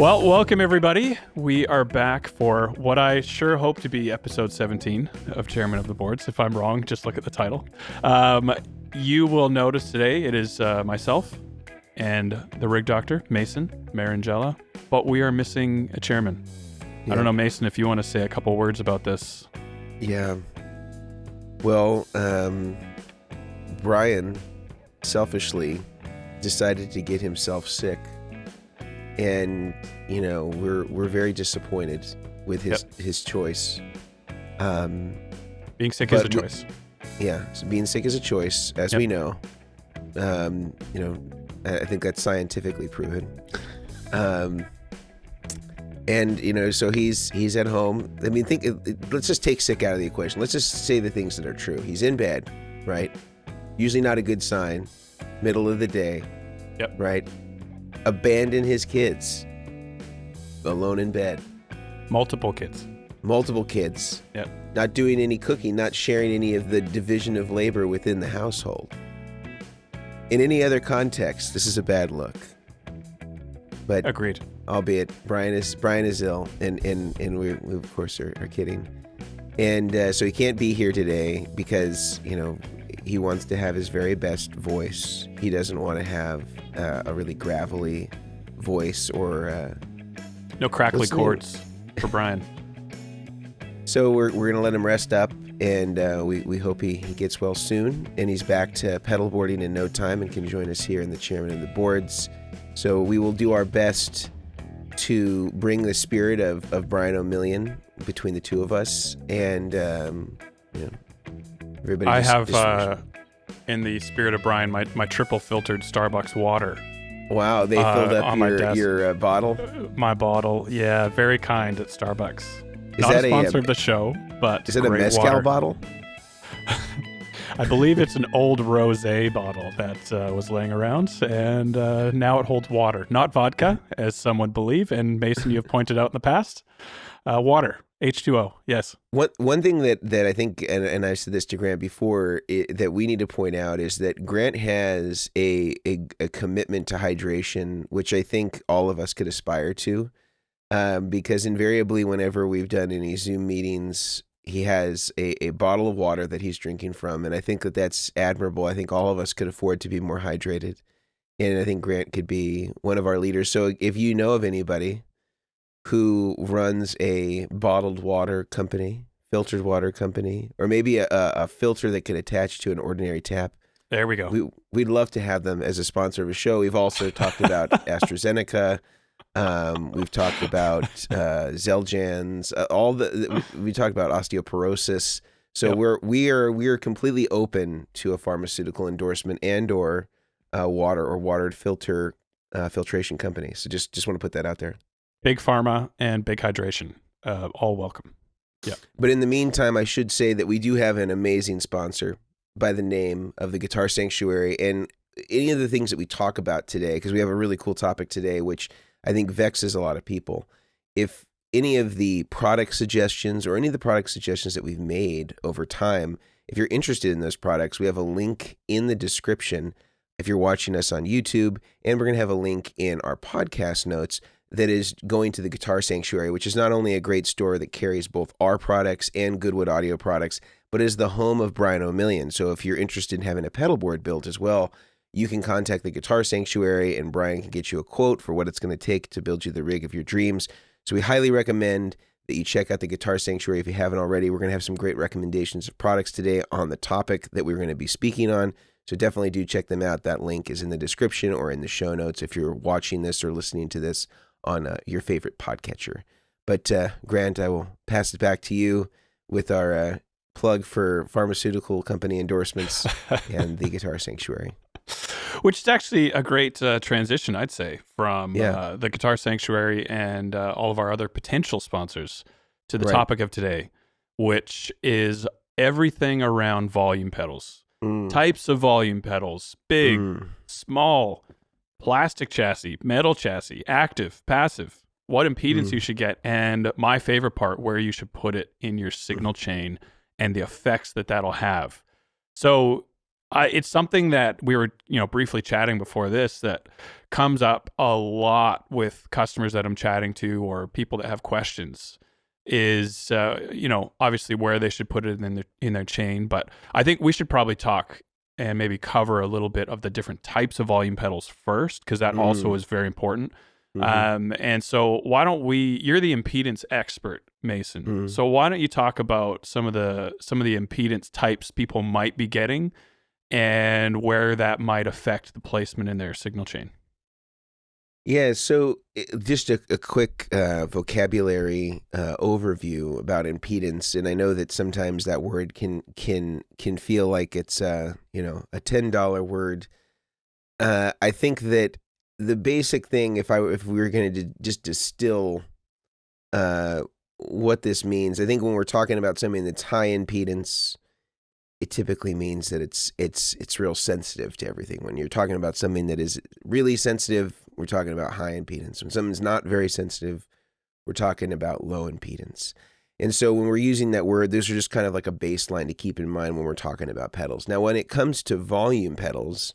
Well, welcome everybody. We are back for what I sure hope to be episode 17 of Chairmen of the Boards. If I'm wrong, just look at the title. You will notice today it is myself and the rig doctor, Mason Marangella, but we are missing a chairman. Yeah. I don't know, Mason, if you want to say a couple words about this. Yeah. Well, Brian selfishly decided to get himself sick. And, you know, we're very disappointed with his choice. Being sick is a choice. So being sick is a choice, as we know. You know, I think that's scientifically proven. And, you know, so he's at home. I mean, let's just take sick out of the equation. Let's just say the things that are true. He's in bed, right? Usually not a good sign. Middle of the day. Yep. Right? Abandon his kids. Alone in bed. Multiple kids. Yep. Not doing any cooking, not sharing any of the division of labor within the household. In any other context, this is a bad look. But agreed. Albeit Brian is ill, and we of course are kidding. And so he can't be here today because, you know, he wants to have his very best voice. He doesn't want to have a really gravelly voice or no crackly chords for Brian. So we're gonna let him rest up, and we hope he gets well soon, and he's back to pedalboarding in no time and can join us here in the Chairman of the Boards. So we will do our best to bring the spirit of Brian Omilion between the two of us, and you know, everybody. I have in the spirit of Brian, my triple filtered Starbucks water. Wow, they filled up your bottle. My bottle, yeah, very kind at Starbucks. Is Not that a sponsor of the show, but is it a mezcal water. bottle? I believe it's an old rosé bottle that was laying around, and now it holds water, not vodka, as some would believe. And Mason, you have pointed out in the past, water, H2O. Yes. One thing that I think, and I said this to Grant before, that we need to point out is that Grant has a commitment to hydration, which I think all of us could aspire to. Because invariably, whenever we've done any Zoom meetings, he has a bottle of water that he's drinking from. And I think that's admirable. I think all of us could afford to be more hydrated. And I think Grant could be one of our leaders. So if you know of anybody who runs a bottled water company, filtered water company, or maybe a filter that could attach to an ordinary tap. There we go. We'd love to have them as a sponsor of a show. We've also talked about AstraZeneca. We've talked about Xeljanz, we talked about osteoporosis. So we are completely open to a pharmaceutical endorsement and or water or watered filtration company. So just want to put that out there. Big pharma and big hydration, all welcome. Yeah. But in the meantime, I should say that we do have an amazing sponsor by the name of the Guitar Sanctuary, and any of the things that we talk about today, because we have a really cool topic today, which I think vexes a lot of people. If any of the product suggestions or any of the product suggestions that we've made over time, if you're interested in those products, we have a link in the description if you're watching us on YouTube, and we're going to have a link in our podcast notes that is going to the Guitar Sanctuary, which is not only a great store that carries both our products and Goodwood audio products, but is the home of Brian Omilion. So if you're interested in having a pedalboard built as well, you can contact the Guitar Sanctuary, and Brian can get you a quote for what it's going to take to build you the rig of your dreams. So we highly recommend that you check out the Guitar Sanctuary if you haven't already. We're going to have some great recommendations of products today on the topic that we're going to be speaking on. So definitely do check them out. That link is in the description or in the show notes if you're watching this or listening to this on your favorite podcatcher. But Grant, I will pass it back to you with our plug for pharmaceutical company endorsements and the Guitar Sanctuary. Which is actually a great transition, I'd say, from the Guitar Sanctuary and all of our other potential sponsors to the topic of today, which is everything around volume pedals. Types of volume pedals, big, small, plastic chassis, metal chassis, active, passive, what impedance you should get, and my favorite part, where you should put it in your signal chain and the effects that that'll have. So It's something that we were, briefly chatting before this that comes up a lot with customers that I'm chatting to or people that have questions is, obviously where they should put it in their chain. But I think we should probably talk and maybe cover a little bit of the different types of volume pedals first, because that also is very important. And so why don't you're the impedance expert, Mason. So why don't you talk about some of the impedance types people might be getting and where that might affect the placement in their signal chain? Yeah, so just a quick vocabulary overview about impedance, and I know that sometimes that word can feel like it's a $10 word. I think that the basic thing, if we were going to just distill what this means, I think when we're talking about something that's high impedance, it typically means that it's real sensitive to everything. When you're talking about something that is really sensitive, we're talking about high impedance. When something's not very sensitive, we're talking about low impedance. And so when we're using that word, those are just kind of like a baseline to keep in mind when we're talking about pedals. Now, when it comes to volume pedals,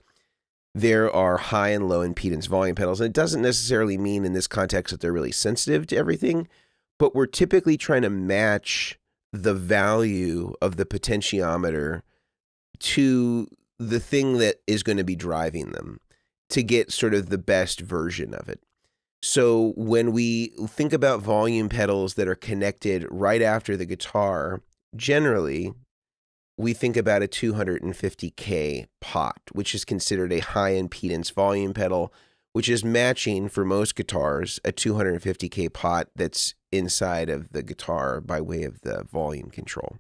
there are high and low impedance volume pedals. And it doesn't necessarily mean in this context that they're really sensitive to everything, but we're typically trying to match the value of the potentiometer to the thing that is going to be driving them to get sort of the best version of it. So when we think about volume pedals that are connected right after the guitar, generally we think about a 250K pot, which is considered a high impedance volume pedal, which is matching for most guitars a 250K pot that's inside of the guitar by way of the volume control.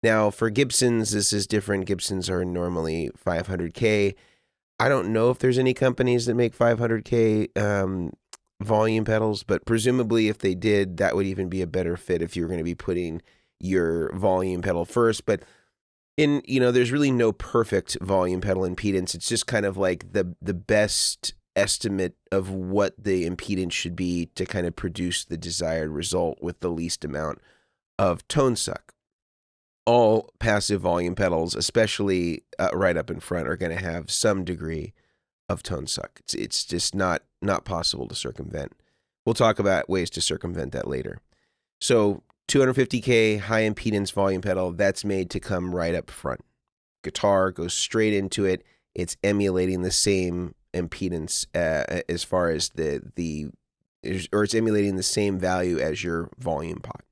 Now, for Gibsons, this is different. Gibsons are normally 500K. I don't know if there's any companies that make 500K volume pedals, but presumably if they did, that would even be a better fit if you were going to be putting your volume pedal first. But there's really no perfect volume pedal impedance. It's just kind of like the best estimate of what the impedance should be to kind of produce the desired result with the least amount of tone suck. All passive volume pedals, especially right up in front, are going to have some degree of tone suck. It's just not possible to circumvent. We'll talk about ways to circumvent that later. So 250K high impedance volume pedal, that's made to come right up front. Guitar goes straight into it. It's emulating the same impedance as far as it's emulating the same value as your volume pot.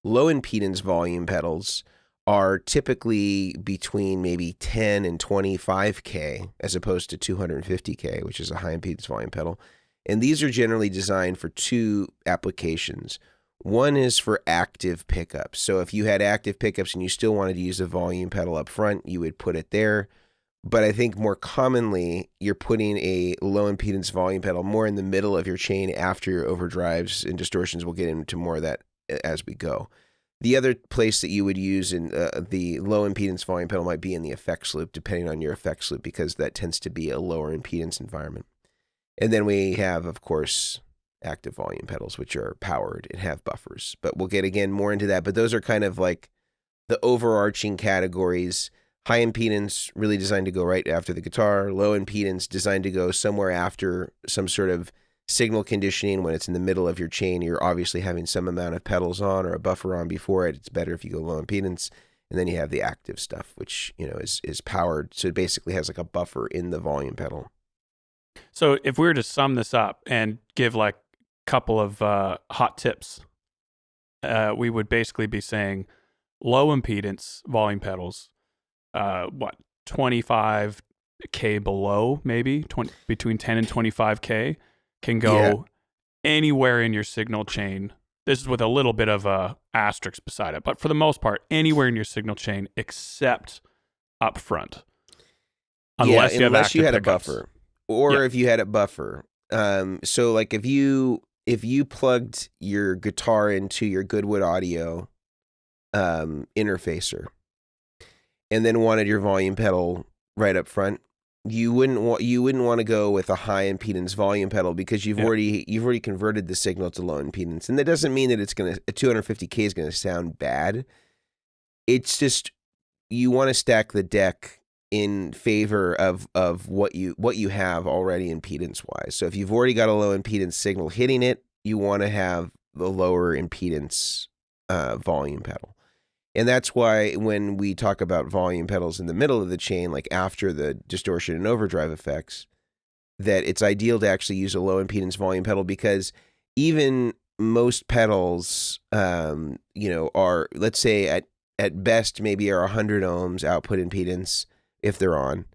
Low impedance volume pedals are typically between maybe 10 and 25K as opposed to 250K, which is a high impedance volume pedal. And these are generally designed for two applications. One is for active pickups. So if you had active pickups and you still wanted to use a volume pedal up front, you would put it there. But I think more commonly, you're putting a low impedance volume pedal more in the middle of your chain after your overdrives and distortions. We'll get into more of that as we go. The other place that you would use in the low impedance volume pedal might be in the effects loop, depending on your effects loop, because that tends to be a lower impedance environment. And then we have, of course, active volume pedals, which are powered and have buffers. But we'll get again more into that. But those are kind of like the overarching categories. High impedance, really designed to go right after the guitar. Low impedance, designed to go somewhere after some sort of signal conditioning. When it's in the middle of your chain, you're obviously having some amount of pedals on or a buffer on before it. It's better if you go low impedance. And then you have the active stuff, which is powered. So it basically has like a buffer in the volume pedal. So if we were to sum this up and give like a couple of hot tips, we would basically be saying low impedance volume pedals, 25K below, maybe between 10 and 25K, can go anywhere in your signal chain. This is with a little bit of a asterisk beside it, but for the most part, anywhere in your signal chain except up front. Unless you had a buffer, or if you had a buffer. So like if you plugged your guitar into your Goodwood audio interfacer and then wanted your volume pedal right up front, you wouldn't want to go with a high impedance volume pedal because you've already converted the signal to low impedance. And that doesn't mean that a 250K is going to sound bad. It's just you want to stack the deck in favor of what you have already impedance wise. So if you've already got a low impedance signal hitting it, you want to have the lower impedance volume pedal. And that's why when we talk about volume pedals in the middle of the chain, like after the distortion and overdrive effects, that it's ideal to actually use a low impedance volume pedal, because even most pedals, are, let's say at best maybe are 100 ohms output impedance if they're on,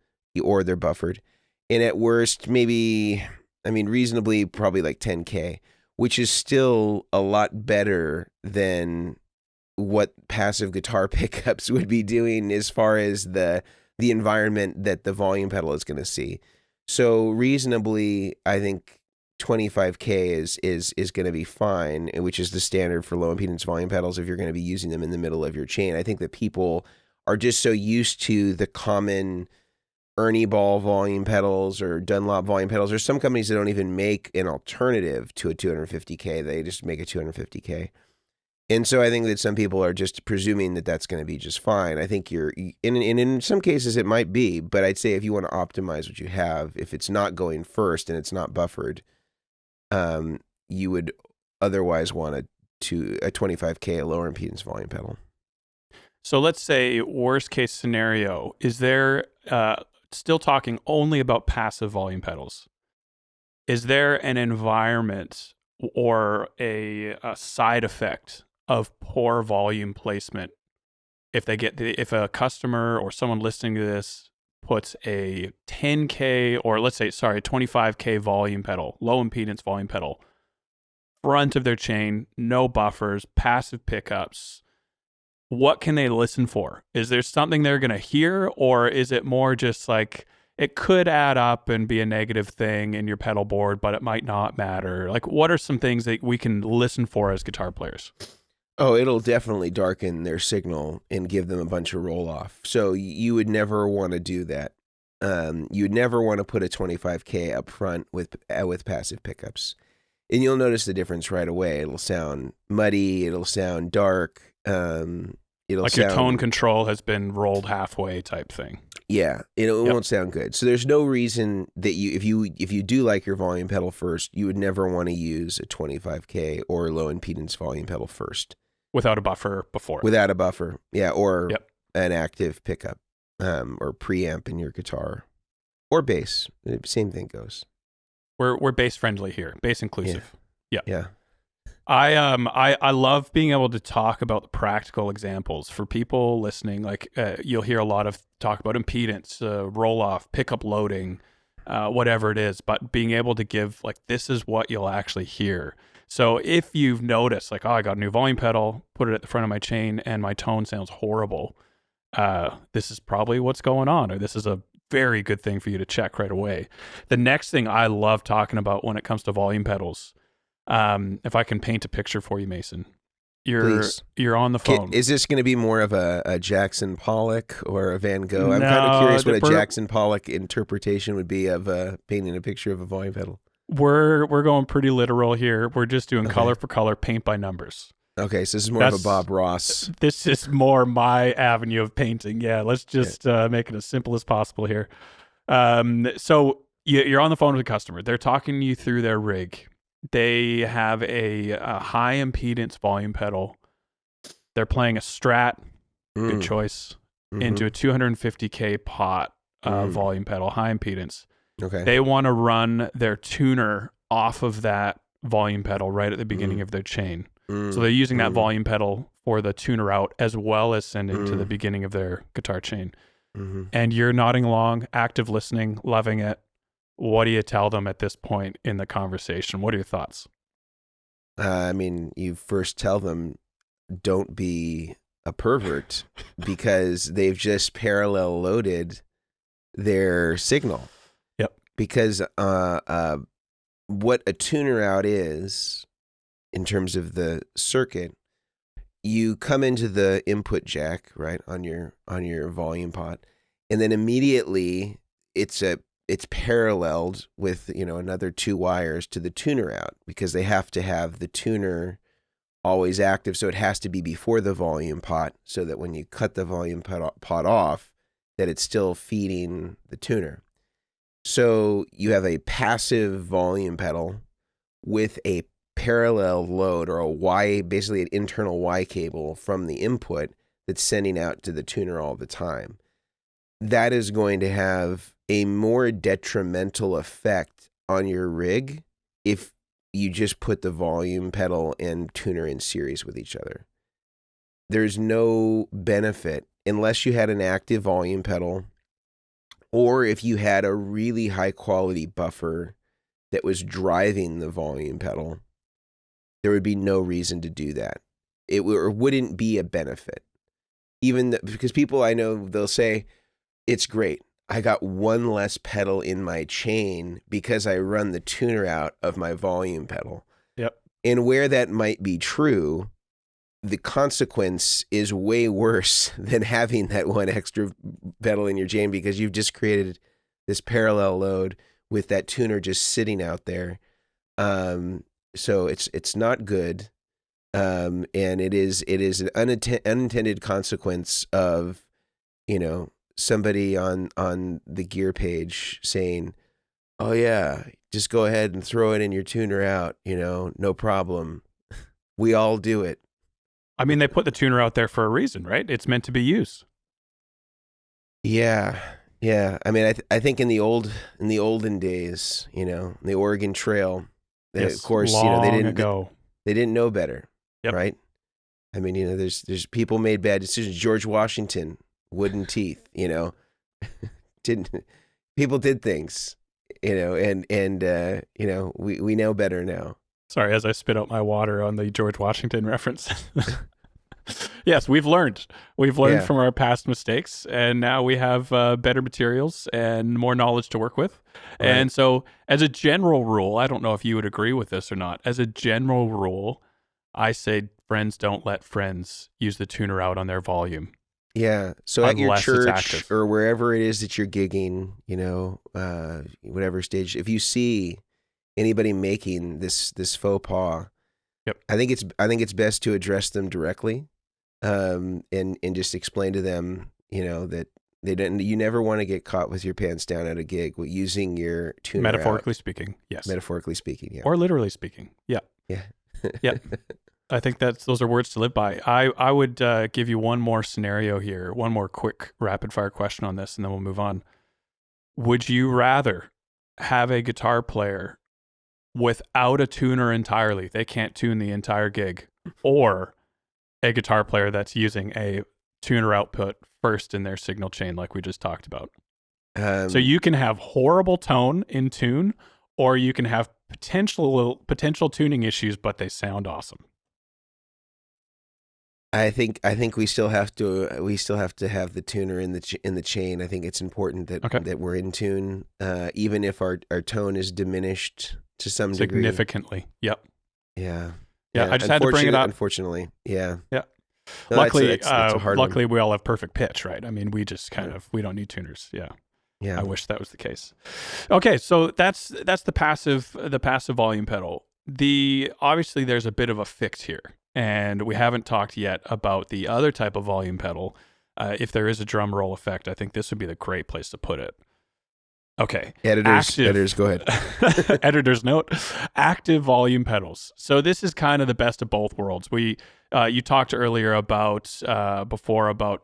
or they're buffered. And at worst, maybe, reasonably probably like 10K, which is still a lot better than what passive guitar pickups would be doing as far as the environment that the volume pedal is going to see. So reasonably, I think 25K is going to be fine, which is the standard for low impedance volume pedals if you're going to be using them in the middle of your chain. I think that people are just so used to the common Ernie Ball volume pedals or Dunlop volume pedals. There's some companies that don't even make an alternative to a 250K. They just make a 250K. And so I think that some people are just presuming that that's going to be just fine. I think in some cases it might be, but I'd say if you want to optimize what you have, if it's not going first and it's not buffered, you would otherwise want a 25K, a lower impedance volume pedal. So let's say worst case scenario, is there, still talking only about passive volume pedals, is there an environment or a side effect of poor volume placement if if a customer or someone listening to this puts a 10K or let's say 25K volume pedal, low impedance volume pedal, front of their chain, no buffers, passive pickups? What can they listen for? Is there something they're going to hear, or is it more just like it could add up and be a negative thing in your pedal board, but it might not matter? Like, what are some things that we can listen for as guitar players? Oh, it'll definitely darken their signal and give them a bunch of roll off. So you would never want to do that. You would never want to put a 25K up front with passive pickups. And you'll notice the difference right away. It'll sound muddy. It'll sound dark. It'll like sound, your tone control has been rolled halfway type thing. Yeah, it won't sound good. So there's no reason that if you do like your volume pedal first, you would never want to use a 25K or low impedance volume pedal first. Without a buffer before. Without a buffer, yeah, or an active pickup, or preamp in your guitar, or bass. Same thing goes. We're bass friendly here, bass inclusive. Yeah. I love being able to talk about the practical examples for people listening. Like you'll hear a lot of talk about impedance, roll off, pickup loading, whatever it is. But being able to give like this is what you'll actually hear. So if you've noticed, like, oh, I got a new volume pedal, put it at the front of my chain, and my tone sounds horrible, this is probably what's going on, or this is a very good thing for you to check right away. The next thing I love talking about when it comes to volume pedals, if I can paint a picture for you, Mason, you're on the phone. Is this going to be more of a Jackson Pollock or a Van Gogh? I'm kind of curious what a Jackson Pollock interpretation would be of painting a picture of a volume pedal. We're going pretty literal here. We're just doing color for color, paint by numbers. Okay, so this is more of a Bob Ross. This is more my avenue of painting. Yeah, let's just make it as simple as possible here. So you're on the phone with a customer. They're talking you through their rig. They have a high impedance volume pedal. They're playing a Strat, good choice, into a 250K pot volume pedal, high impedance. Okay. They want to run their tuner off of that volume pedal right at the beginning of their chain. So they're using that volume pedal for the tuner out as well as sending to the beginning of their guitar chain. And you're nodding along, active listening, loving it. What do you tell them at this point in the conversation? What are your thoughts? You first tell them, don't be a pervert because they've just parallel loaded their signal. Yep. Because what a tuner out is, in terms of the circuit, you come into the input jack, right, on your volume pot, and then immediately it's paralleled with another two wires to the tuner out, because they have to have the tuner always active, so it has to be before the volume pot, so that when you cut the volume pot off, that it's still feeding the tuner. So you have a passive volume pedal with a parallel load, or a Y, basically an internal Y cable from the input that's sending out to the tuner all the time. That is going to have a more detrimental effect on your rig if you just put the volume pedal and tuner in series with each other. There's no benefit unless you had an active volume pedal, or if you had a really high quality buffer that was driving the volume pedal. There would be no reason to do that. It wouldn't be a benefit. Because people I know, they'll say, it's great. I got one less pedal in my chain because I run the tuner out of my volume pedal. Yep. And where that might be true, the consequence is way worse than having that one extra pedal in your chain, because you've just created this parallel load with that tuner just sitting out there. So it's not good. And it is an unintended consequence of, somebody on the gear page saying, oh yeah, just go ahead and throw it in your tuner out, no problem. We all do it. I mean, they put the tuner out there for a reason, right? It's meant to be used. Yeah. I mean, I think in the olden days, the Oregon Trail, Yes, of course, they didn't know better, yep. Right? I mean, there's people made bad decisions. George Washington, wooden teeth, people did things, and we know better now. Sorry, as I spit out my water on the George Washington reference. Yes, we've learned from our past mistakes, and now we have better materials and more knowledge to work with. Right. And so as a general rule, I don't know if you would agree with this or not. As a general rule, I say friends don't let friends use the tuner out on their volume. Yeah. So at your church or wherever it is that you're gigging, whatever stage, if you see anybody making this faux pas, yep. I think it's best to address them directly, and just explain to them, that you never want to get caught with your pants down at a gig using your tuner Metaphorically out. Speaking, yes. Metaphorically speaking, yeah. Or literally speaking, yeah. Yeah. Yeah. I think those are words to live by. I would give you one more scenario here, one more quick rapid fire question on this, and then we'll move on. Would you rather have a guitar player without a tuner entirely? They can't tune the entire gig, or a guitar player that's using a tuner output first in their signal chain, like we just talked about. So you can have horrible tone in tune, or you can have potential tuning issues, but they sound awesome. I think we still have to have the tuner in the chain. I think it's important that we're in tune, even if our tone is diminished to some degree. Significantly. Yep. Yeah. I just had to bring it up. Unfortunately. Yeah. Yeah. No, luckily, it's a hard luckily we all have perfect pitch, right? I mean, we just we don't need tuners. Yeah. Yeah. I wish that was the case. Okay, so that's the passive volume pedal. Obviously there's a bit of a fix here, and we haven't talked yet about the other type of volume pedal. If there is a drum roll effect, I think this would be the great place to put it. Okay. Editors, go ahead. Editor's note, active volume pedals. So this is kind of the best of both worlds. You talked earlier about,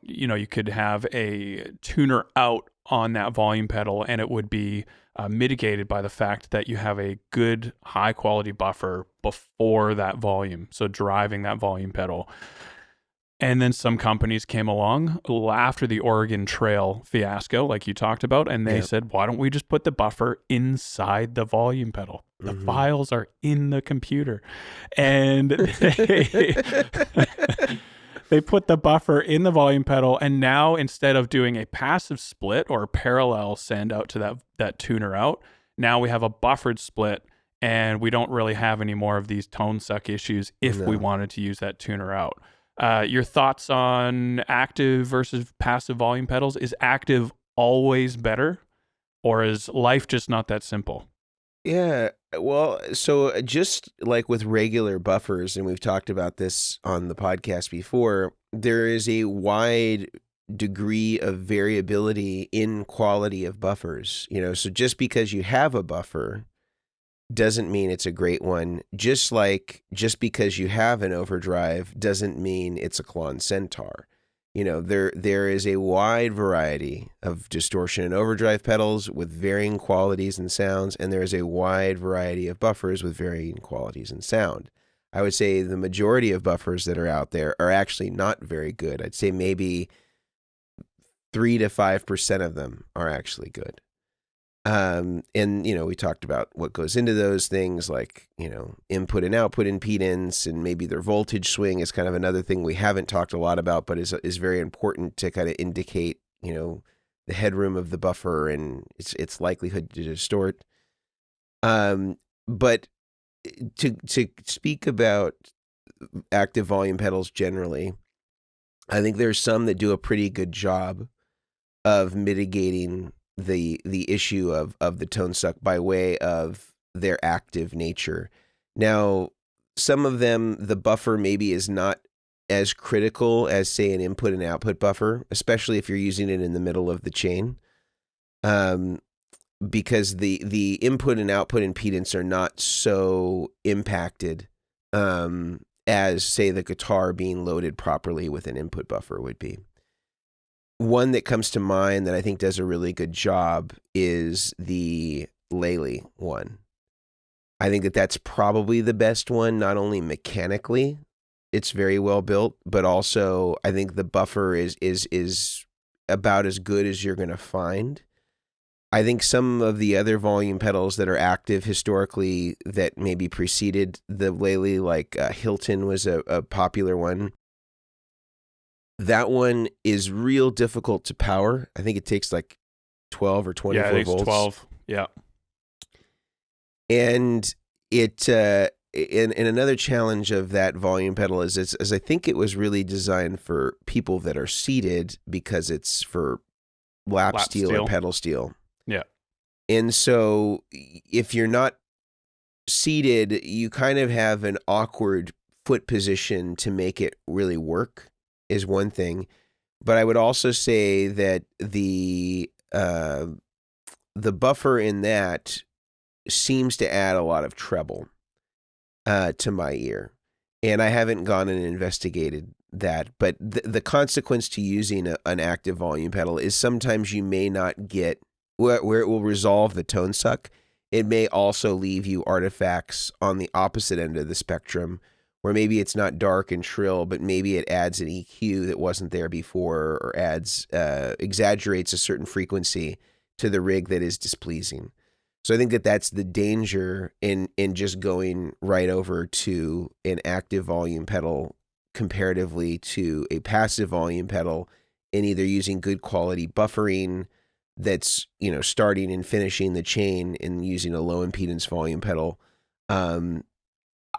you could have a tuner out on that volume pedal, and it would be mitigated by the fact that you have a good high quality buffer before that volume. So driving that volume pedal. And then some companies came along after the Oregon Trail fiasco, like you talked about, and they said, why don't we just put the buffer inside the volume pedal? The files are in the computer. And they put the buffer in the volume pedal, and now instead of doing a passive split or a parallel send out to that tuner out, now we have a buffered split, and we don't really have any more of these tone suck issues if we wanted to use that tuner out. Your thoughts on active versus passive volume pedals? Is active always better, or is life just not that simple? Yeah, well, so just like with regular buffers, and we've talked about this on the podcast before, there is a wide degree of variability in quality of buffers. So just because you have a buffer doesn't mean it's a great one. Just because you have an overdrive doesn't mean it's a Klon Centaur. There is a wide variety of distortion and overdrive pedals with varying qualities and sounds, and there is a wide variety of buffers with varying qualities and sound. I would say the majority of buffers that are out there are actually not very good. I'd say maybe 3 to 5% of them are actually good. And we talked about what goes into those things, like, input and output impedance, and maybe their voltage swing is kind of another thing we haven't talked a lot about, but is very important to kind of indicate, the headroom of the buffer and its likelihood to distort. But to speak about active volume pedals generally, I think there's some that do a pretty good job of mitigating the issue of the tone suck by way of their active nature. Now, some of them, the buffer maybe is not as critical as, say, an input and output buffer, especially if you're using it in the middle of the chain, because the input and output impedance are not so impacted as, say, the guitar being loaded properly with an input buffer would be. One that comes to mind that I think does a really good job is the Lely one. I think that's probably the best one, not only mechanically, it's very well built, but also I think the buffer is about as good as you're going to find. I think some of the other volume pedals that are active historically that maybe preceded the Lely, like Hilton was a popular one. That one is real difficult to power. I think it takes like 12 or 24 volts. Yeah, it's 12. Yeah. And it and another challenge of that volume pedal is I think it was really designed for people that are seated because it's for lap steel and pedal steel. Yeah. And so if you're not seated, you kind of have an awkward foot position to make it really work. Is one thing, but I would also say that the buffer in that seems to add a lot of treble to my ear, and I haven't gone and investigated that. But the consequence to using an active volume pedal is sometimes you may not get where it will resolve the tone suck. It may also leave you artifacts on the opposite end of the spectrum, where maybe it's not dark and shrill, but maybe it adds an EQ that wasn't there before, or exaggerates a certain frequency to the rig that is displeasing. So I think that's the danger in just going right over to an active volume pedal comparatively to a passive volume pedal, and either using good quality buffering that's, starting and finishing the chain, and using a low impedance volume pedal.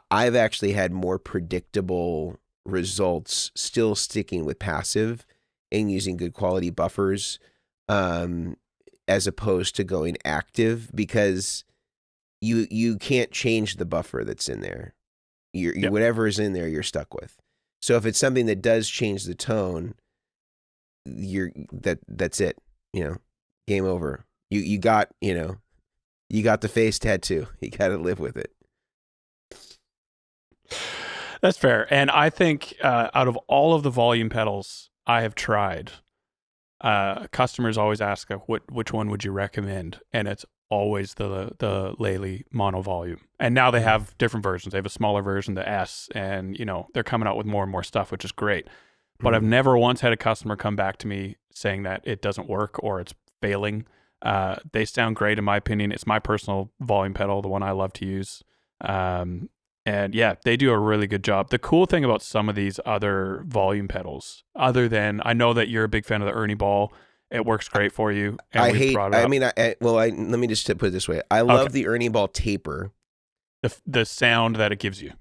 I've actually had more predictable results still sticking with passive and using good quality buffers, as opposed to going active, because you can't change the buffer that's in there. Whatever is in there, you're stuck with. So if it's something that does change the tone, that's it. Game over. You got the face tattoo. You got to live with it. That's fair. And I think out of all of the volume pedals I have tried, customers always ask, which one would you recommend? And it's always the Lely mono volume. And now they have different versions. They have a smaller version, the S, and they're coming out with more and more stuff, which is great. But I've never once had a customer come back to me saying that it doesn't work or it's failing. They sound great in my opinion. It's my personal volume pedal, the one I love to use. And yeah, they do a really good job. The cool thing about some of these other volume pedals, other than, I know that you're a big fan of the Ernie Ball. It works great for you. And let me just put it this way. I love the Ernie Ball taper. The sound that it gives you.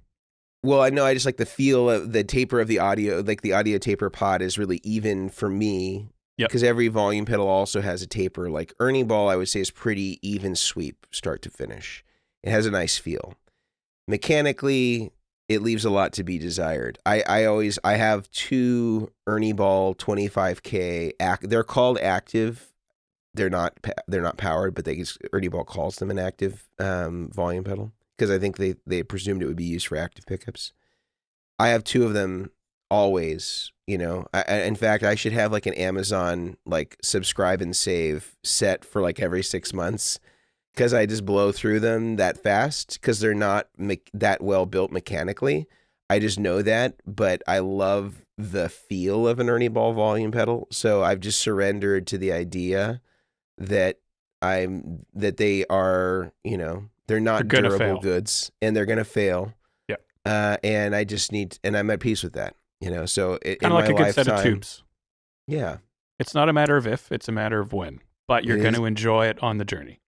Well, I know I just like the feel of the taper of the audio, like the audio taper pod is really even for me. Yep. Because every volume pedal also has a taper. Like Ernie Ball, I would say, is pretty even sweep, start to finish. It has a nice feel. Mechanically, it leaves a lot to be desired. I have 2 Ernie Ball 25K. They're called active. They're not powered, but Ernie Ball calls them an active volume pedal because I think they presumed it would be used for active pickups. I have 2 of them always. In fact, I should have like an Amazon like subscribe and save set for like every 6 months because I just blow through them that fast because they're not that well built mechanically. I just know that, but I love the feel of an Ernie Ball volume pedal, so I've just surrendered to the idea that they are, they're not durable goods and they're gonna fail. Yeah. And I just and I'm at peace with that. So kind of like a good set of tubes. Yeah. It's not a matter of if, it's a matter of when, but you're going to enjoy it on the journey.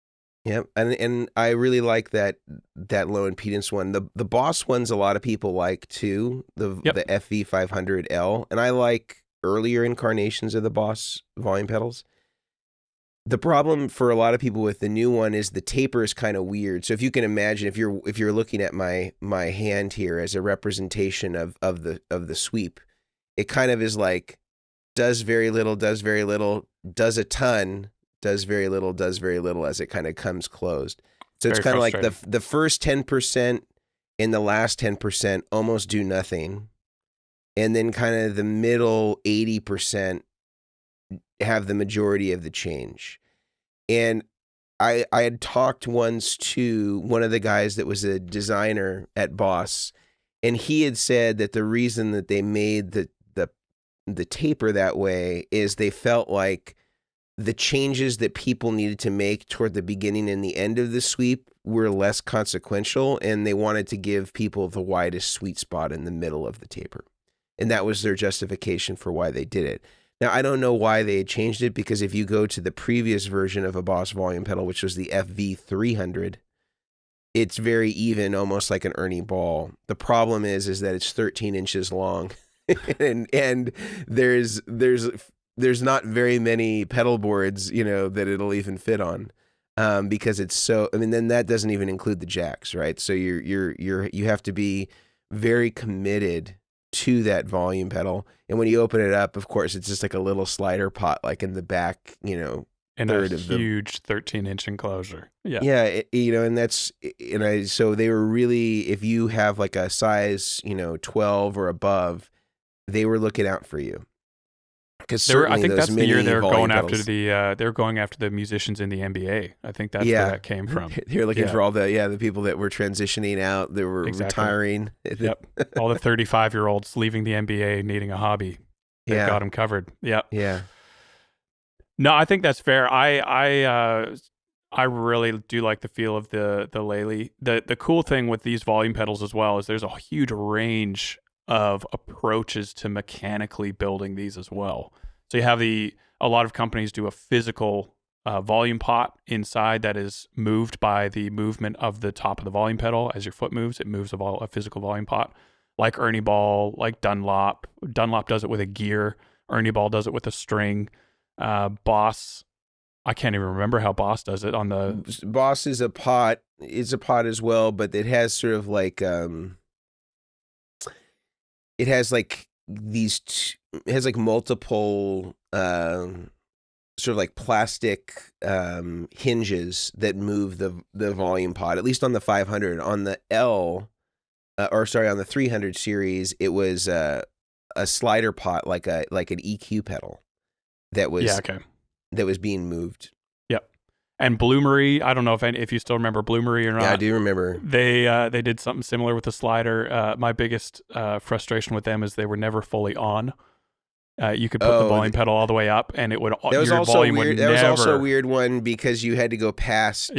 Yep. And I really like that low impedance one. The Boss ones a lot of people like too, the FV500L, and I like earlier incarnations of the Boss volume pedals. The problem for a lot of people with the new one is the taper is kind of weird. So if you can imagine, if you're looking at my hand here as a representation of the sweep, it kind of is like does very little, does a ton, does very little as it kind of comes closed. So it's kind of like the first 10% and the last 10% almost do nothing, and then kind of the middle 80% have the majority of the change. And I had talked once to one of the guys that was a designer at Boss, and he had said that the reason that they made the taper that way is they felt like the changes that people needed to make toward the beginning and the end of the sweep were less consequential, and they wanted to give people the widest sweet spot in the middle of the taper. And that was their justification for why they did it. Now, I don't know why they had changed it, because if you go to the previous version of a Boss volume pedal, which was the FV300, it's very even, almost like an Ernie Ball. The problem is that it's 13 inches long, and there's not very many pedal boards, that it'll even fit on, because it's so. I mean, then that doesn't even include the jacks, right? So you have to be very committed to that volume pedal, and when you open it up, of course, it's just like a little slider pot, like in the back, and third a huge 13-inch enclosure. Yeah, and that's, so they were really, if you have like a size 12 or above, they were looking out for you. Because I think that's the year they were going after the musicians in the NBA. I think that's where that came from. They're looking for all the people that were transitioning out, that were retiring. Yep, all the 35-year-olds leaving the NBA needing a hobby. They got them covered. Yep. Yeah. No, I think that's fair. I really do like the feel of the Lely. The cool thing with these volume pedals as well is there's a huge range of approaches to mechanically building these as well. So you have a lot of companies do a physical volume pot inside that is moved by the movement of the top of the volume pedal. As your foot moves, it moves a physical volume pot, like Ernie Ball, like Dunlop. Dunlop does it with a gear. Ernie Ball does it with a string. Boss, I can't even remember how Boss does it on the... Boss is a pot as well, but it has sort of like... It has like multiple sort of like plastic hinges that move the volume pot, at least on the 500. On the on the 300 series, it was a slider pot, like an EQ pedal that was being moved. And Bloomery, I don't know if you still remember Bloomery or not. Yeah, I do remember. They did something similar with the slider. My biggest frustration with them is they were never fully on. You could put the volume pedal all the way up, and it would. That was also weird. That was also a weird one because you had to go past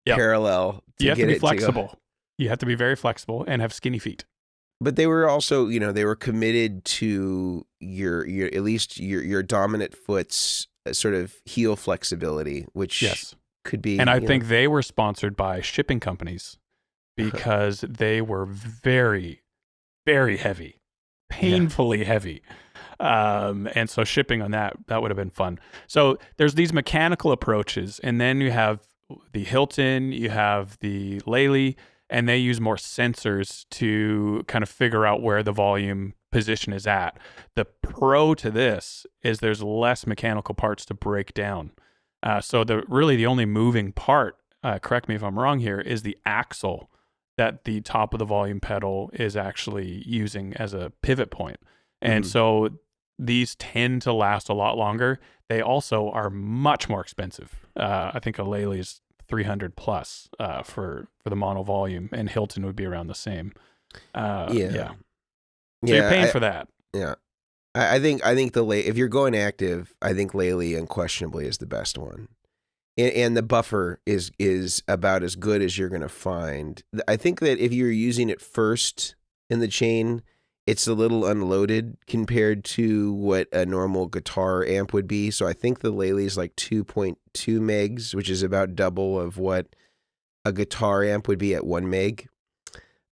parallel. You have to be flexible. You have to be very flexible and have skinny feet. But they were also, they were committed to your at least your dominant foot's sort of heel flexibility, which could be. And I think they were sponsored by shipping companies because they were very, very heavy, painfully heavy. And so shipping on that would have been fun. So there's these mechanical approaches, and then you have the Hilton, you have the Lely, and they use more sensors to kind of figure out where the volume position is at. The pro to this is there's less mechanical parts to break down. So the only moving part, correct me if I'm wrong here, is the axle that the top of the volume pedal is actually using as a pivot point. And so these tend to last a lot longer. They also are much more expensive. I think a Lely is $300 plus for the mono volume, and Hilton would be around the same. So you're paying for that. Yeah. I think if you're going active, I think Lely unquestionably is the best one. And the buffer is about as good as you're going to find. I think that if you're using it first in the chain, it's a little unloaded compared to what a normal guitar amp would be. So I think the Lely is like 2.2 megs, which is about double of what a guitar amp would be at 1 meg.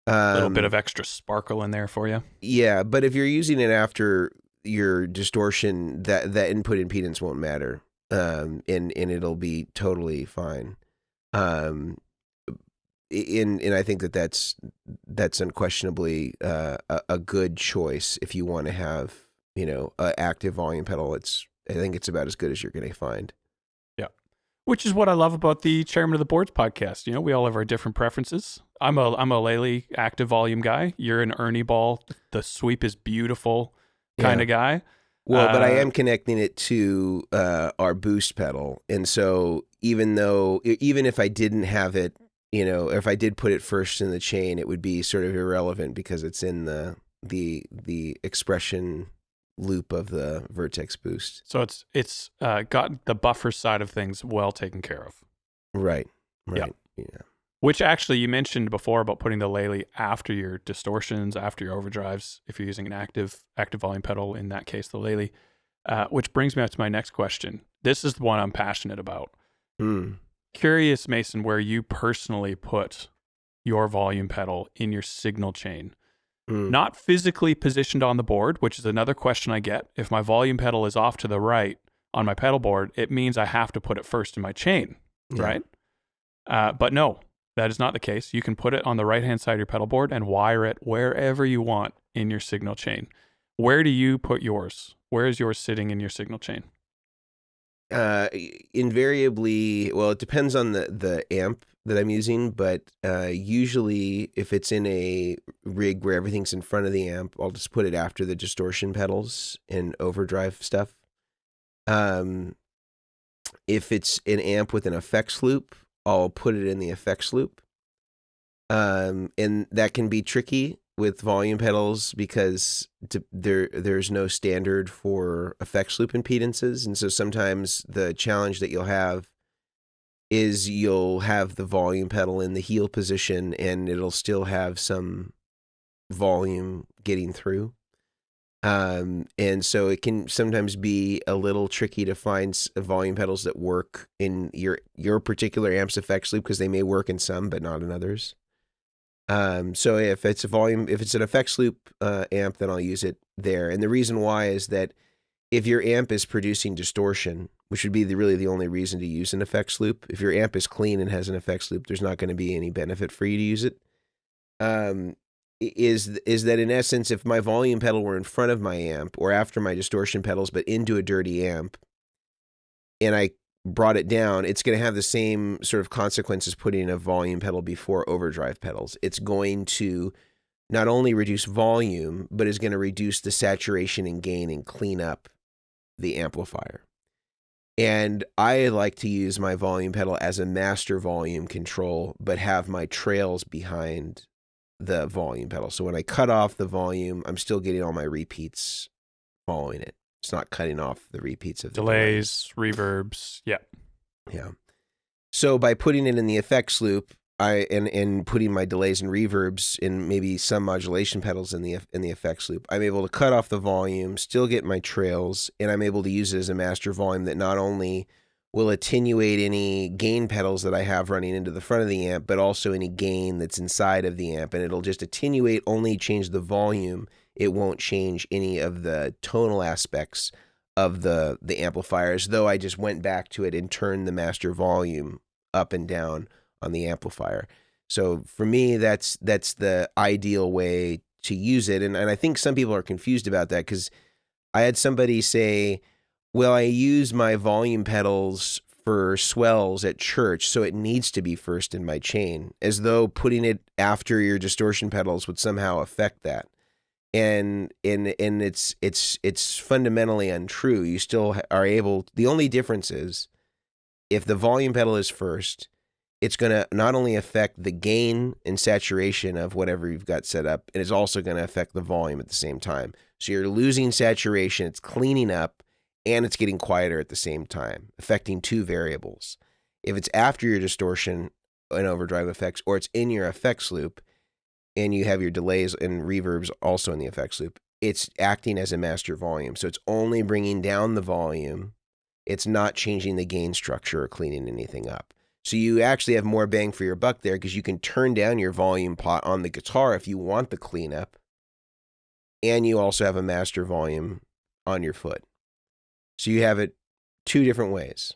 A little bit of extra sparkle in there for you. Yeah, but if you're using it after your distortion, that input impedance won't matter. And it'll be totally fine. And I think that's unquestionably a good choice if you want to have, an active volume pedal. I think it's about as good as you're going to find. Yeah. Which is what I love about the Chairmen of the Boards podcast. We all have our different preferences. I'm a Lely active volume guy. You're an Ernie Ball. The sweep is beautiful kind of guy. Well, but I am connecting it to our boost pedal. And so even if I didn't have it, if I did put it first in the chain, it would be sort of irrelevant because it's in the expression loop of the Vertex boost. So it's got the buffer side of things well taken care of. Right. Yeah. Which actually you mentioned before about putting the Lely after your distortions, after your overdrives, if you're using an active volume pedal, in that case, the Lely, which brings me up to my next question. This is the one I'm passionate about. Curious, Mason, where you personally put your volume pedal in your signal chain. Not physically positioned on the board, which is another question I get. If my volume pedal is off to the right on my pedal board, it means I have to put it first in my chain, right? But no. That is not the case. You can put it on the right-hand side of your pedal board and wire it wherever you want in your signal chain. Where do you put yours? Where is yours sitting in your signal chain? Invariably, well, it depends on the amp that I'm using, but usually if it's in a rig where everything's in front of the amp, I'll just put it after the distortion pedals and overdrive stuff. If it's an amp with an effects loop, I'll put it in the effects loop. And that can be tricky with volume pedals because there's no standard for effects loop impedances. And so sometimes the challenge that you'll have is you'll have the volume pedal in the heel position and it'll still have some volume getting through. And so it can sometimes be a little tricky to find volume pedals that work in your particular amp's effects loop because they may work in some but not in others. So if it's an effects loop amp, then I'll use it there. And the reason why is that if your amp is producing distortion, which would be really the only reason to use an effects loop, if your amp is clean and has an effects loop, there's not going to be any benefit for you to use it. Is that in essence, if my volume pedal were in front of my amp or after my distortion pedals, but into a dirty amp, and I brought it down, it's going to have the same sort of consequences putting a volume pedal before overdrive pedals. It's going to not only reduce volume, but is going to reduce the saturation and gain and clean up the amplifier. And I like to use my volume pedal as a master volume control, but have my trails behind the volume pedal. So when I cut off the volume, I'm still getting all my repeats following it. It's not cutting off the repeats of the delays, reverbs. Yeah. So by putting it in the effects loop, and putting my delays and reverbs and maybe some modulation pedals in the effects loop, I'm able to cut off the volume, still get my trails, and I'm able to use it as a master volume that not only will attenuate any gain pedals that I have running into the front of the amp, but also any gain that's inside of the amp. And it'll just attenuate, only change the volume. It won't change any of the tonal aspects of the amplifiers, though I just went back to it and turned the master volume up and down on the amplifier. So for me, that's the ideal way to use it. And I think some people are confused about that, because I had somebody say, well, I use my volume pedals for swells at church, so it needs to be first in my chain, as though putting it after your distortion pedals would somehow affect that. And it's fundamentally untrue. You still are able, the only difference is if the volume pedal is first, it's going to not only affect the gain and saturation of whatever you've got set up, and it's also going to affect the volume at the same time. So you're losing saturation, it's cleaning up, and it's getting quieter at the same time, affecting two variables. If it's after your distortion and overdrive effects, or it's in your effects loop, and you have your delays and reverbs also in the effects loop, it's acting as a master volume. So it's only bringing down the volume. It's not changing the gain structure or cleaning anything up. So you actually have more bang for your buck there, because you can turn down your volume pot on the guitar if you want the cleanup, and you also have a master volume on your foot. So you have it two different ways.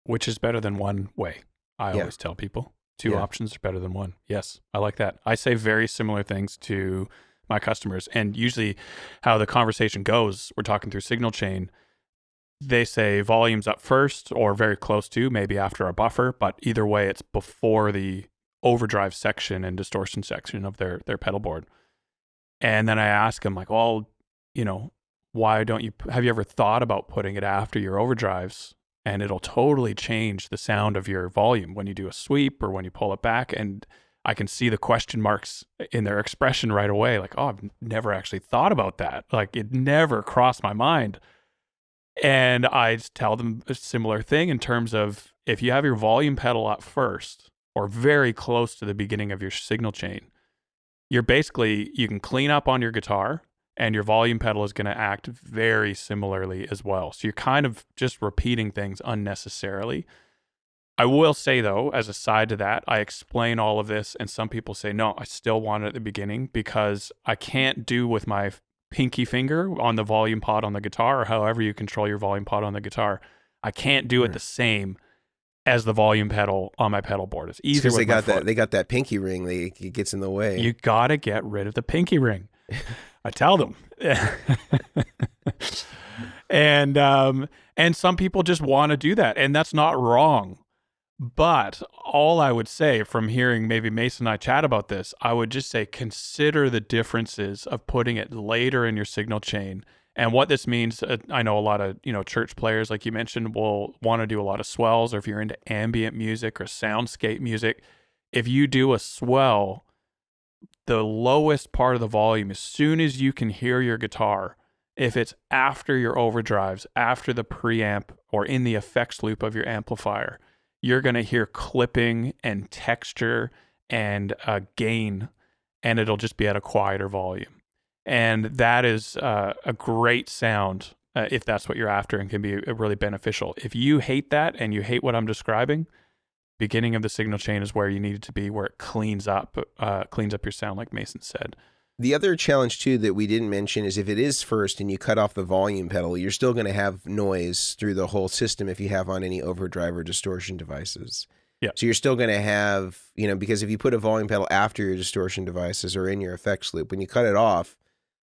Which is better than one way. I always tell people two options are better than one. Yes, I like that. I say very similar things to my customers, and usually how the conversation goes, we're talking through signal chain. They say volume's up first or very close to, maybe after a buffer, but either way, it's before the overdrive section and distortion section of their pedal board. And then I ask them, like, well, why don't you, have you ever thought about putting it after your overdrives? And it'll totally change the sound of your volume when you do a sweep or when you pull it back. And I can see the question marks in their expression right away. Like, oh, I've never actually thought about that. Like, it never crossed my mind. And I tell them a similar thing in terms of, if you have your volume pedal up first or very close to the beginning of your signal chain, you can clean up on your guitar, and your volume pedal is going to act very similarly as well. So you're kind of just repeating things unnecessarily. I will say, though, as a side to that, I explain all of this, and some people say, no, I still want it at the beginning, because I can't do with my pinky finger on the volume pot on the guitar, or however you control your volume pot on the guitar. I can't do it the same as the volume pedal on my pedal board. It's easier with my foot. They got that pinky ring. It gets in the way. You got to get rid of the pinky ring. I tell them. And some people just want to do that, and that's not wrong. But all I would say, from hearing maybe Mason and I chat about this, I would just say, consider the differences of putting it later in your signal chain. And what this means, I know a lot of church players, like you mentioned, will want to do a lot of swells, or if you're into ambient music or soundscape music, if you do a swell, the lowest part of the volume, as soon as you can hear your guitar, if it's after your overdrives, after the preamp, or in the effects loop of your amplifier, you're going to hear clipping and texture and gain, and it'll just be at a quieter volume. And that is a great sound if that's what you're after, and can be really beneficial. If you hate that and you hate what I'm describing, beginning of the signal chain is where you need it to be, where it cleans up your sound, like Mason said. The other challenge, too, that we didn't mention is if it is first and you cut off the volume pedal, you're still going to have noise through the whole system if you have on any overdrive or distortion devices. Yeah. So you're still going to have, because if you put a volume pedal after your distortion devices or in your effects loop, when you cut it off,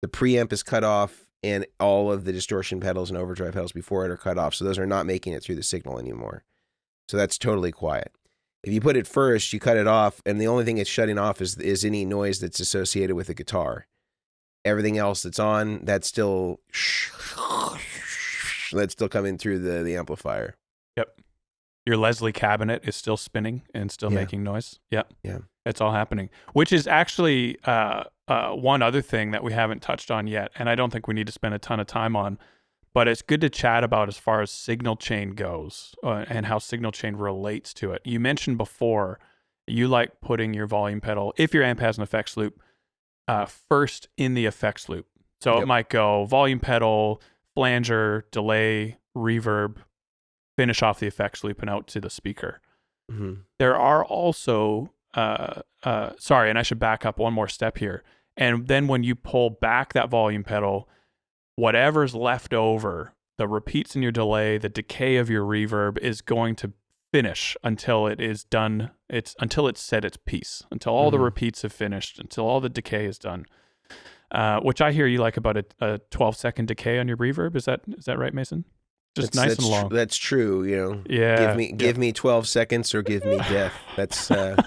the preamp is cut off, and all of the distortion pedals and overdrive pedals before it are cut off. So those are not making it through the signal anymore. So that's totally quiet. If you put it first, you cut it off, and the only thing it's shutting off is any noise that's associated with the guitar. Everything else that's on, that's still coming through the amplifier. Yep. Your Leslie cabinet is still spinning and still making noise. Yep. Yeah. It's all happening, which is actually one other thing that we haven't touched on yet, and I don't think we need to spend a ton of time on, but it's good to chat about as far as signal chain goes and how signal chain relates to it. You mentioned before you like putting your volume pedal, if your amp has an effects loop, first in the effects loop. So it might go volume pedal, flanger, delay, reverb, finish off the effects loop and out to the speaker. Mm-hmm. There are also, and I should back up one more step here. And then when you pull back that volume pedal, whatever's left over, the repeats in your delay, the decay of your reverb is going to finish until it is done. Until it's said its piece, until all the repeats have finished, until all the decay is done. Which I hear you like about a 12-second decay on your reverb. Is that right, Mason? Just nice and long. That's true. Yeah. Give me 12 seconds or give me death. That's the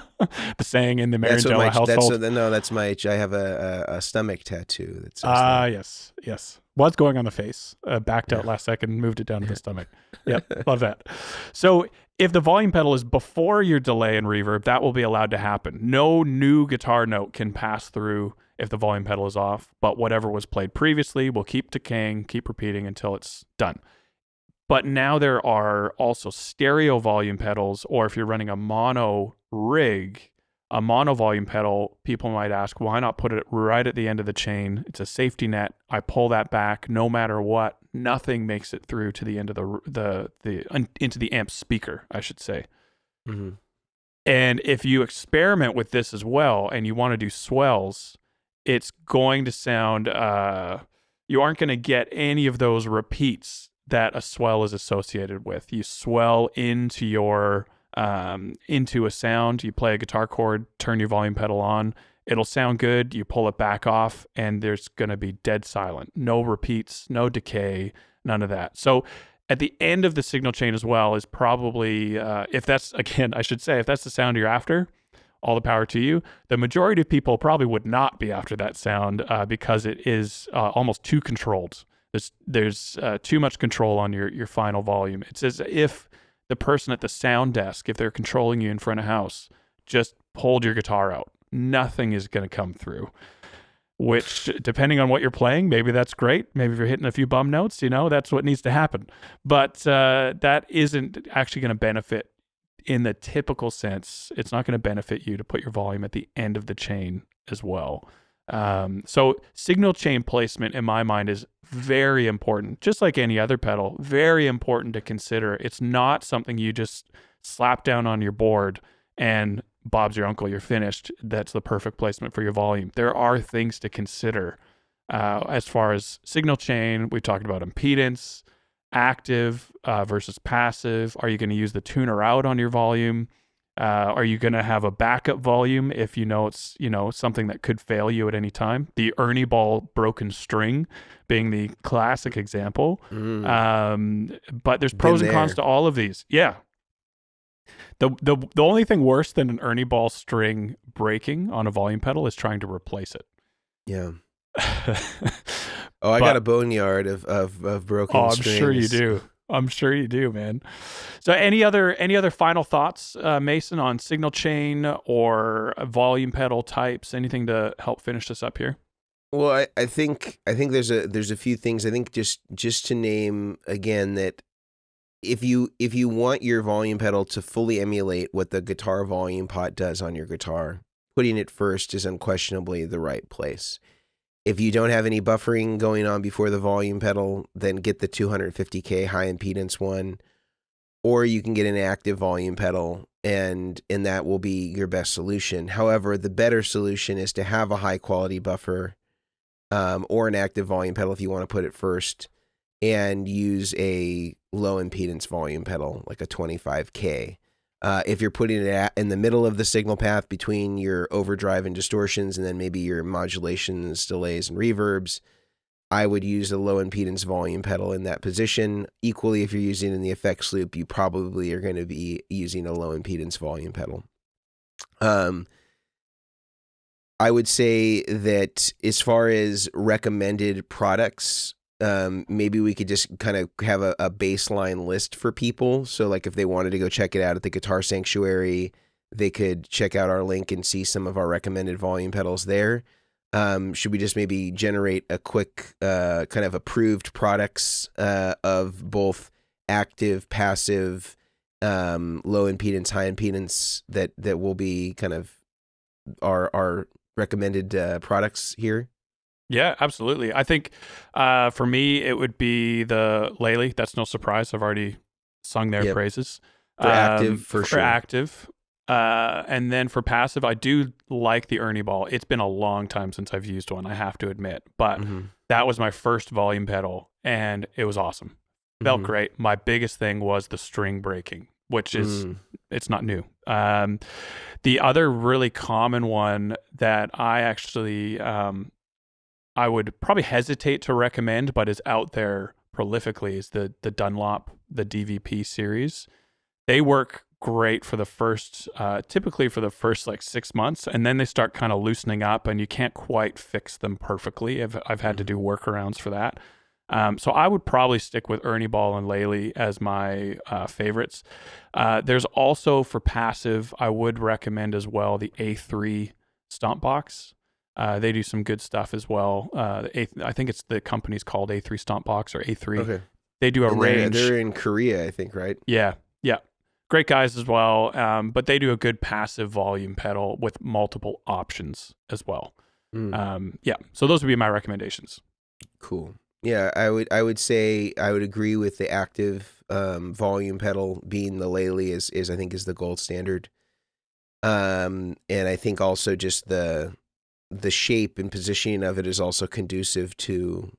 saying in the Marangella household. That's my. I have a stomach tattoo that says that. Yes. Was going on the face, backed out last second, moved it down to the stomach. Yep, love that. So if the volume pedal is before your delay and reverb, that will be allowed to happen. No new guitar note can pass through if the volume pedal is off, but whatever was played previously will keep decaying, keep repeating until it's done. But now there are also stereo volume pedals, or if you're running a mono rig, a mono volume pedal, people might ask, why not put it right at the end of the chain? It's a safety net. I pull that back no matter what. Nothing makes it through to the end of into the amp speaker, I should say. Mm-hmm. And if you experiment with this as well and you want to do swells, it's going to sound, you aren't going to get any of those repeats that a swell is associated with. You swell into your into a sound, you play a guitar chord, turn your volume pedal on, it'll sound good, you pull it back off, and there's going to be dead silent. No repeats, no decay, none of that. So at the end of the signal chain as well is probably, if that's, again, I should say, if that's the sound you're after, all the power to you. The majority of people probably would not be after that sound because it is almost too controlled. There's too much control on your final volume. It's as if the person at the sound desk, if they're controlling you in front of house, just pulled your guitar out. Nothing is going to come through, which depending on what you're playing, maybe that's great. Maybe if you're hitting a few bum notes, that's what needs to happen. But that isn't actually going to benefit in the typical sense. It's not going to benefit you to put your volume at the end of the chain as well. So signal chain placement in my mind is very important, just like any other pedal, very important to consider. It's not something you just slap down on your board and Bob's your uncle, you're finished. That's the perfect placement for your volume. There are things to consider as far as signal chain. We've talked about impedance, active versus passive. Are you going to use the tuner out on your volume? Are you going to have a backup volume if it's something that could fail you at any time? The Ernie Ball broken string being the classic example. But there's pros and cons to all of these. Yeah. The only thing worse than an Ernie Ball string breaking on a volume pedal is trying to replace it. Yeah. I got a boneyard of broken strings. I'm sure you do. I'm sure you do, man. So any other final thoughts, Mason, on signal chain or volume pedal types? Anything to help finish this up here? Well, I think there's a few things. I think just to name again that if you want your volume pedal to fully emulate what the guitar volume pot does on your guitar, putting it first is unquestionably the right place. If you don't have any buffering going on before the volume pedal, then get the 250K high impedance one, or you can get an active volume pedal, and that will be your best solution. However, the better solution is to have a high quality buffer or an active volume pedal if you want to put it first, and use a low impedance volume pedal like a 25K. If you're putting it in the middle of the signal path between your overdrive and distortions and then maybe your modulations, delays, and reverbs, I would use a low impedance volume pedal in that position. Equally, if you're using it in the effects loop, you probably are going to be using a low impedance volume pedal. I would say that as far as recommended products, maybe we could just kind of have a baseline list for people. So like if they wanted to go check it out at the Guitar Sanctuary, they could check out our link and see some of our recommended volume pedals there. Should we just maybe generate a quick kind of approved products of both active, passive, low impedance, high impedance that will be kind of our recommended products here? Yeah, absolutely. I think for me, it would be the Lely. That's no surprise. I've already sung their praises. For active, for sure. For active. And then for passive, I do like the Ernie Ball. It's been a long time since I've used one, I have to admit. But that was my first volume pedal, and it was awesome. Felt great. My biggest thing was the string breaking. which is it's not new. The other really common one that I actually I would probably hesitate to recommend, but is out there prolifically, is the Dunlop, the DVP series. They work great for the first, typically for the first like 6 months, and then they start kind of loosening up, and you can't quite fix them perfectly. I've had to do workarounds for that. So I would probably stick with Ernie Ball and Lely as my favorites. There's also, for passive, I would recommend as well the A3 Stomp Box. They do some good stuff as well. I think it's the company's called A3 Stomp Box or A3. Okay. They do a range. They're in Korea, I think, right? Yeah. Great guys as well, but they do a good passive volume pedal with multiple options as well. So those would be my recommendations. Cool. Yeah, I would say I would agree with the active volume pedal being the Lely is I think is the gold standard. And I think also just the shape and positioning of it is also conducive to,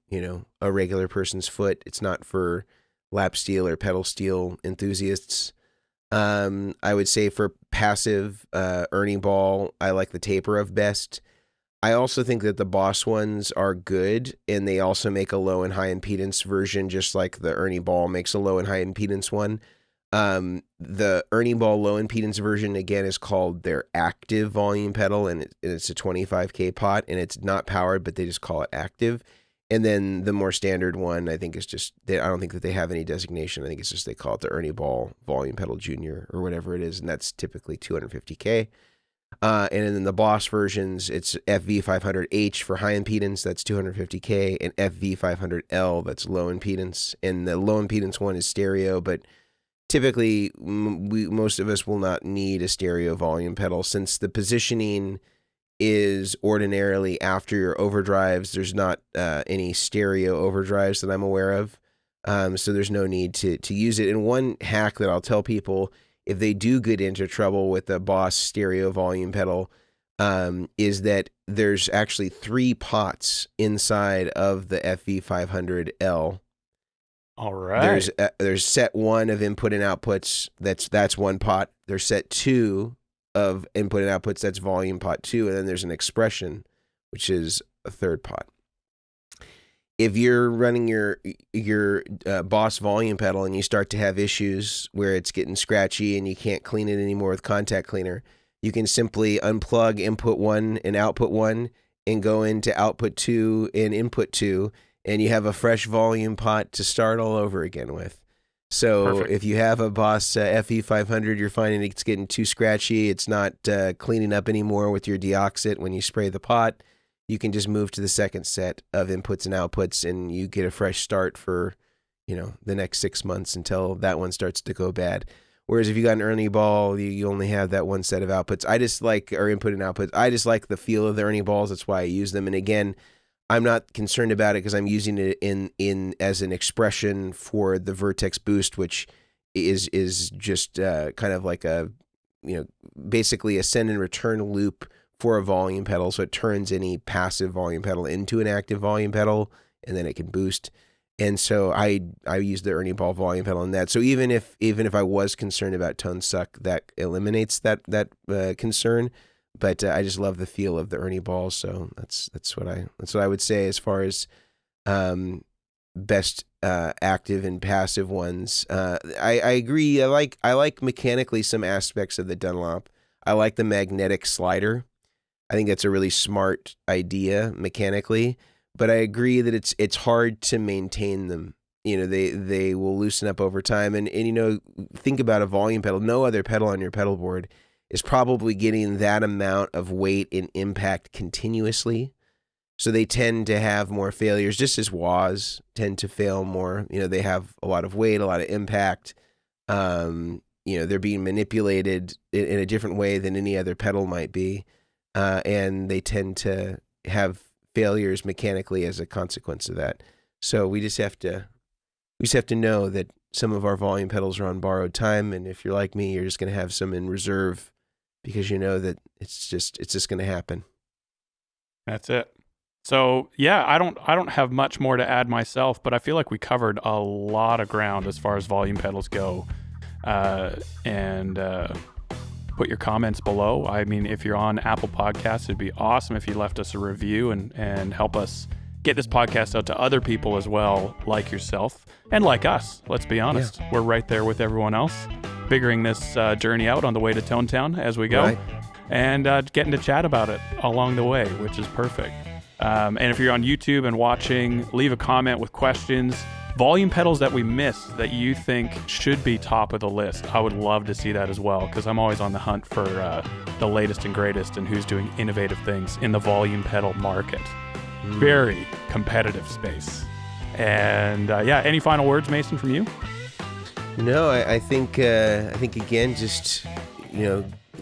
a regular person's foot. It's not for lap steel or pedal steel enthusiasts. I would say for passive Ernie Ball, I like the Taper of best. I also think that the Boss ones are good, and they also make a low and high impedance version, just like the Ernie Ball makes a low and high impedance one. The Ernie Ball low impedance version, again, is called their active volume pedal, and it's a 25K pot, and it's not powered, but they just call it active. And then the more standard one, I think, is just, I don't think that they have any designation. I think it's just they call it the Ernie Ball Volume Pedal Junior or whatever it is, and that's typically 250K. And then the Boss versions, it's FV500H for high impedance, that's 250K, and FV500L, that's low impedance. And the low impedance one is stereo, but typically most of us will not need a stereo volume pedal since the positioning is ordinarily after your overdrives. There's not any stereo overdrives that I'm aware of. So there's no need to use it. And one hack that I'll tell people if they do get into trouble with the Boss stereo volume pedal is that there's actually 3 pots inside of the FV500L. All right. There's set 1 of input and outputs. That's one pot. There's set 2 of input and outputs, that's volume pot 2, and then there's an expression, which is a third pot. If you're running your Boss volume pedal and you start to have issues where it's getting scratchy and you can't clean it anymore with contact cleaner, you can simply unplug input 1 and output 1 and go into output 2 and input 2, and you have a fresh volume pot to start all over again with. So perfect. If you have a Boss FE500, you're finding it's getting too scratchy, it's not cleaning up anymore with your deoxit when you spray the pot, you can just move to the second set of inputs and outputs, and you get a fresh start for, the next 6 months until that one starts to go bad. Whereas if you got an Ernie Ball, you only have that one set of outputs. Or input and outputs. I just like the feel of the Ernie Balls. That's why I use them. And again, I'm not concerned about it because I'm using it in as an expression for the Vertex Boost, which is just kind of like a, basically a send and return loop for a volume pedal. So it turns any passive volume pedal into an active volume pedal, and then it can boost. And so I use the Ernie Ball volume pedal in that. So even if I was concerned about tone suck, that eliminates that concern. But I just love the feel of the Ernie Ball, so that's what I would say as far as best active and passive ones. I agree. I like mechanically some aspects of the Dunlop. I like the magnetic slider. I think that's a really smart idea mechanically. But I agree that it's hard to maintain them. They will loosen up over time, and think about a volume pedal. No other pedal on your pedal board is probably getting that amount of weight and impact continuously. So they tend to have more failures, just as wahs tend to fail more. They have a lot of weight, a lot of impact. They're being manipulated in a different way than any other pedal might be. And they tend to have failures mechanically as a consequence of that. So we just have to know that some of our volume pedals are on borrowed time. And if you're like me, you're just going to have some in reserve, because that it's just going to happen. That's it. So yeah, I don't have much more to add myself, but I feel like we covered a lot of ground as far as volume pedals go. and put your comments below. I mean, if you're on Apple Podcasts, it'd be awesome if you left us a review and help us get this podcast out to other people as well, like yourself and like us. Let's be honest. Yeah. We're right there with everyone else, figuring this journey out on the way to Tone Town as we go, and getting to chat about it along the way, which is perfect. And if you're on YouTube and watching, leave a comment with questions, volume pedals that we missed that you think should be top of the list. I would love to see that as well, because I'm always on the hunt for the latest and greatest and who's doing innovative things in the volume pedal market. Very competitive space. And any final words, Mason, from you? No, I think again, just,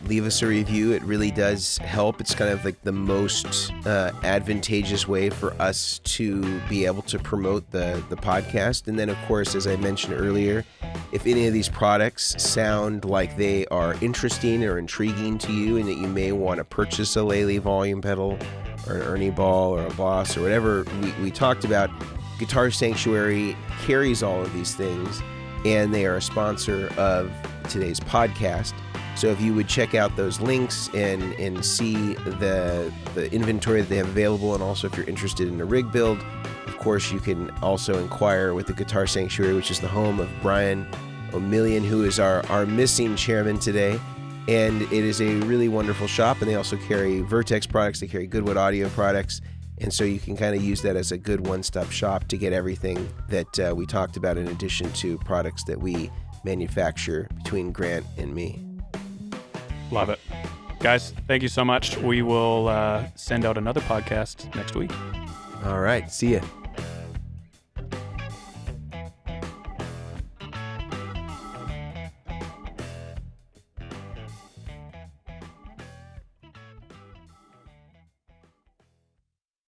leave us a review. It really does help. It's kind of like the most advantageous way for us to be able to promote the podcast. And then, of course, as I mentioned earlier, if any of these products sound like they are interesting or intriguing to you and that you may want to purchase a Lely volume pedal or an Ernie Ball or a Boss or whatever we talked about, Guitar Sanctuary carries all of these things, and they are a sponsor of today's podcast. So if you would check out those links and see the inventory that they have available, and also if you're interested in a rig build, of course you can also inquire with the Guitar Sanctuary, which is the home of Brian Omilion, who is our missing chairman today. And it is a really wonderful shop, and they also carry Vertex products, they carry Goodwood audio products, and so you can kind of use that as a good one-stop shop to get everything that we talked about, in addition to products that we manufacture between Grant and me. Love it. Guys, thank you so much. We will send out another podcast next week. All right. See ya.